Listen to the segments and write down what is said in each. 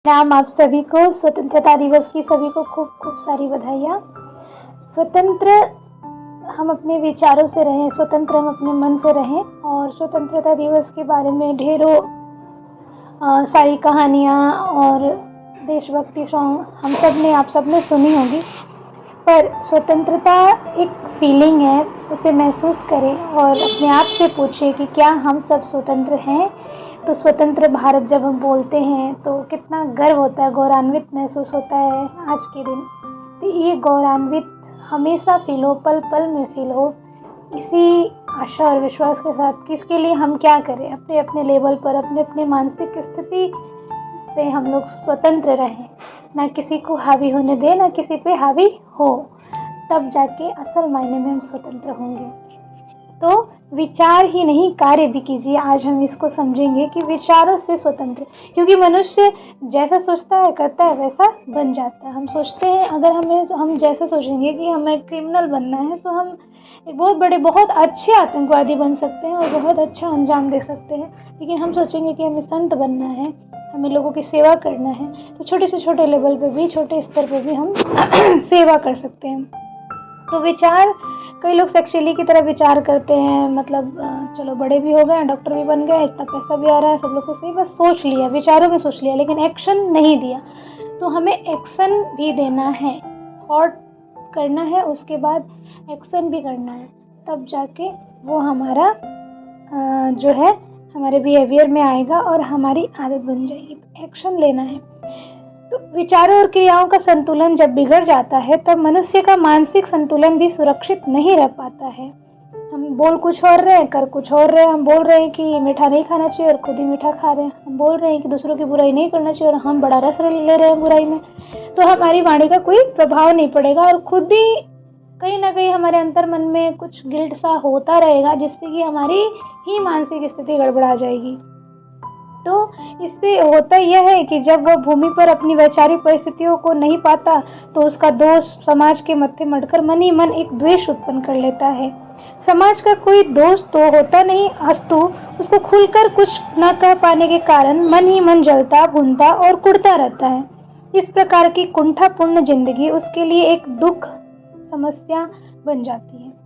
राम आप सभी को स्वतंत्रता दिवस की सभी को खूब खूब सारी बधाइयाँ। स्वतंत्र हम अपने विचारों से रहें, स्वतंत्र हम अपने मन से रहें और स्वतंत्रता दिवस के बारे में ढेरों सारी कहानियाँ और देशभक्ति सॉन्ग आप सब ने सुनी होगी। पर स्वतंत्रता एक फीलिंग है, उसे महसूस करें और अपने आप से पूछें कि क्या हम सब स्वतंत्र हैं। तो स्वतंत्र भारत जब हम बोलते हैं तो कितना गर्व होता है, गौरवान्वित महसूस होता है आज के दिन। तो ये गौरवान्वित हमेशा फील हो, पल पल में फील हो, इसी आशा और विश्वास के साथ कि इसके लिए हम क्या करें, अपने अपने लेवल पर, अपने अपने मानसिक स्थिति से हम लोग स्वतंत्र रहें, ना किसी को हावी होने दें, ना किसी पे हावी हो, तब जाके असल मायने में हम स्वतंत्र होंगे। तो विचार ही नहीं, कार्य भी कीजिए। आज हम इसको समझेंगे कि विचारों से स्वतंत्र, क्योंकि मनुष्य जैसा सोचता है करता है वैसा बन जाता है। हम सोचते हैं, अगर हम जैसा सोचेंगे कि हमें क्रिमिनल बनना है तो हम एक बहुत अच्छे आतंकवादी बन सकते हैं और बहुत अच्छा अंजाम दे सकते हैं। लेकिन हम सोचेंगे कि हमें संत बनना है, हमें लोगों की सेवा करना है, तो छोटे से छोटे लेवल पे भी, छोटे स्तर पे भी हम सेवा कर सकते हैं। तो विचार, कई लोग सेक्सुअली की तरह विचार करते हैं, मतलब चलो बड़े भी हो गए, डॉक्टर भी बन गए, इतना पैसा भी आ रहा है, सब लोग को सही, बस सोच लिया, विचारों में सोच लिया, लेकिन एक्शन नहीं दिया। तो हमें एक्शन भी देना है, थॉट करना है, उसके बाद एक्शन भी करना है, तब जाके वो हमारा जो है हमारे बिहेवियर में आएगा और हमारी आदत बन जाएगी। तो एक्शन लेना है। तो विचारों और क्रियाओं का संतुलन जब बिगड़ जाता है तब मनुष्य का मानसिक संतुलन भी सुरक्षित नहीं रह पाता है। हम बोल कुछ और रहे हैं, कर कुछ और रहे हैं। हम बोल रहे हैं कि मीठा नहीं खाना चाहिए और खुद ही मीठा खा रहे हैं। हम बोल रहे हैं कि दूसरों की बुराई नहीं करना चाहिए और हम बड़ा रस ले रहे हैं बुराई में। तो हमारी वाणी का कोई प्रभाव नहीं पड़ेगा और खुद ही कहीं ना कहीं हमारे अंतर मन में कुछ गिल्ट सा होता रहेगा, जिससे कि हमारी ही मानसिक स्थिति गड़बड़ा जाएगी। तो इससे होता यह है कि जब वह भूमि पर अपनी वैचारिक परिस्थितियों को नहीं पाता तो उसका दोष समाज के मत्थे मढ़कर मन ही मन एक द्वेष उत्पन्न कर लेता है। समाज का कोई दोष तो होता नहीं, अस्तु उसको खुलकर कुछ न कह पाने के कारण मन ही मन जलता, भुनता और कुढ़ता रहता है। इस प्रकार की कुंठापूर्ण जिंदगी उसके लिए एक दुख समस्या बन जाती है।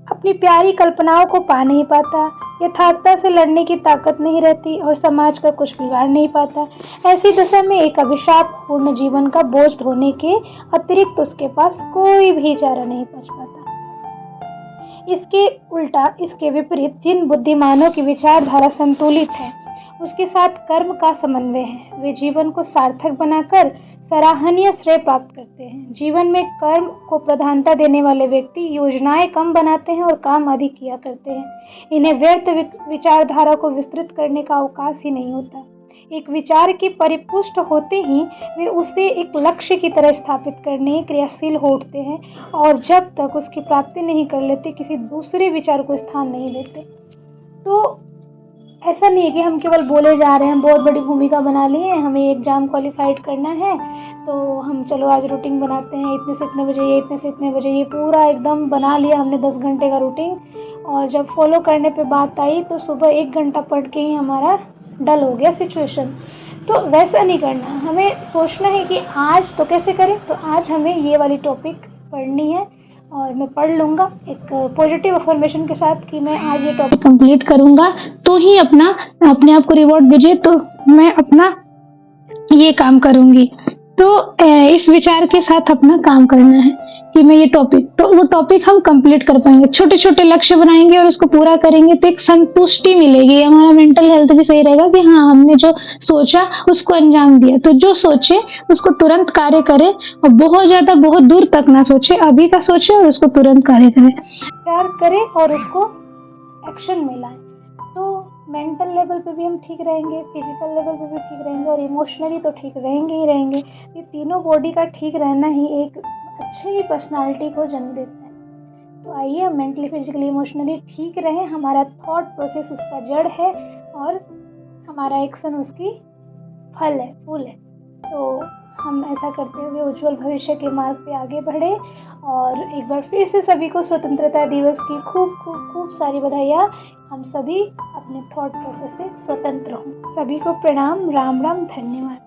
अपनी प्यारी कल्पनाओं को पा नहीं पाता, यथार्थता से लड़ने की ताकत नहीं रहती और समाज का कुछ बिगाड़ नहीं पाता। ऐसी दशा में एक अभिशाप पूर्ण जीवन का बोझ ढोने के अतिरिक्त उसके पास कोई भी चारा नहीं बच पाता। इसके उल्टा, इसके विपरीत, जिन बुद्धिमानों की विचारधारा संतुलित है, उसके साथ कर्म का समन्वय है, वे जीवन को सार्थक बनाकर सराहनीय श्रेय प्राप्त करते हैं। जीवन में कर्म को प्रधानता देने वाले व्यक्ति योजनाएं कम बनाते हैं और काम अधिक किया करते हैं। इन्हें व्यर्थ विचारधारा को विस्तृत करने का अवकाश ही नहीं होता। एक विचार के परिपुष्ट होते ही वे उसे एक लक्ष्य की तरह स्थापित करने क्रियाशील हो उठते हैं और जब तक उसकी प्राप्ति नहीं कर लेते किसी दूसरे विचार को स्थान नहीं देते। तो ऐसा नहीं है कि हम केवल बोले जा रहे हैं, बहुत बड़ी भूमिका बना ली है, हमें एग्जाम क्वालिफाइड करना है तो हम चलो आज रूटीन बनाते हैं, इतने से इतने बजे ये, इतने से इतने बजे ये, पूरा एकदम बना लिया हमने 10 घंटे का रूटीन, और जब फॉलो करने पे बात आई तो सुबह 1 घंटा पढ़ के ही हमारा डल हो गया सिचुएशन। तो वैसा नहीं करना, हमें सोचना है कि आज तो कैसे करें। तो आज हमें ये वाली टॉपिक पढ़नी है और मैं पढ़ लूँगा एक पॉजिटिव अफर्मेशन के साथ कि मैं आज ये टॉपिक कंप्लीट करूँगा तो ही अपने आप को रिवॉर्ड दीजिए, तो मैं अपना ये काम करूँगी। तो इस विचार के साथ अपना काम करना है कि मैं ये टॉपिक, तो वो टॉपिक हम कंप्लीट कर पाएंगे। छोटे छोटे लक्ष्य बनाएंगे और उसको पूरा करेंगे तो एक संतुष्टि मिलेगी, हमारा मेंटल हेल्थ भी सही रहेगा कि हाँ हमने जो सोचा उसको अंजाम दिया। तो जो सोचे उसको तुरंत कार्य करे और बहुत दूर तक ना सोचे, अभी का सोचे और उसको तुरंत कार्य करे और उसको एक्शन में लाए। तो मेंटल लेवल पे भी हम ठीक रहेंगे, फिजिकल लेवल पे भी ठीक रहेंगे और इमोशनली तो ठीक रहेंगे ही रहेंगे। ये तीनों बॉडी का ठीक रहना ही एक अच्छी पर्सनालिटी को जन्म देता है। तो आइए हम मेंटली, फिजिकली, इमोशनली ठीक रहें। हमारा थॉट प्रोसेस उसका जड़ है और हमारा एक्शन उसकी फल है, फूल है। तो हम ऐसा करते हुए उज्जवल भविष्य के मार्ग पे आगे बढ़े। और एक बार फिर से सभी को स्वतंत्रता दिवस की खूब सारी बधाइयाँ। हम सभी अपने थॉट प्रोसेस से स्वतंत्र हों। सभी को प्रणाम, राम राम, धन्यवाद।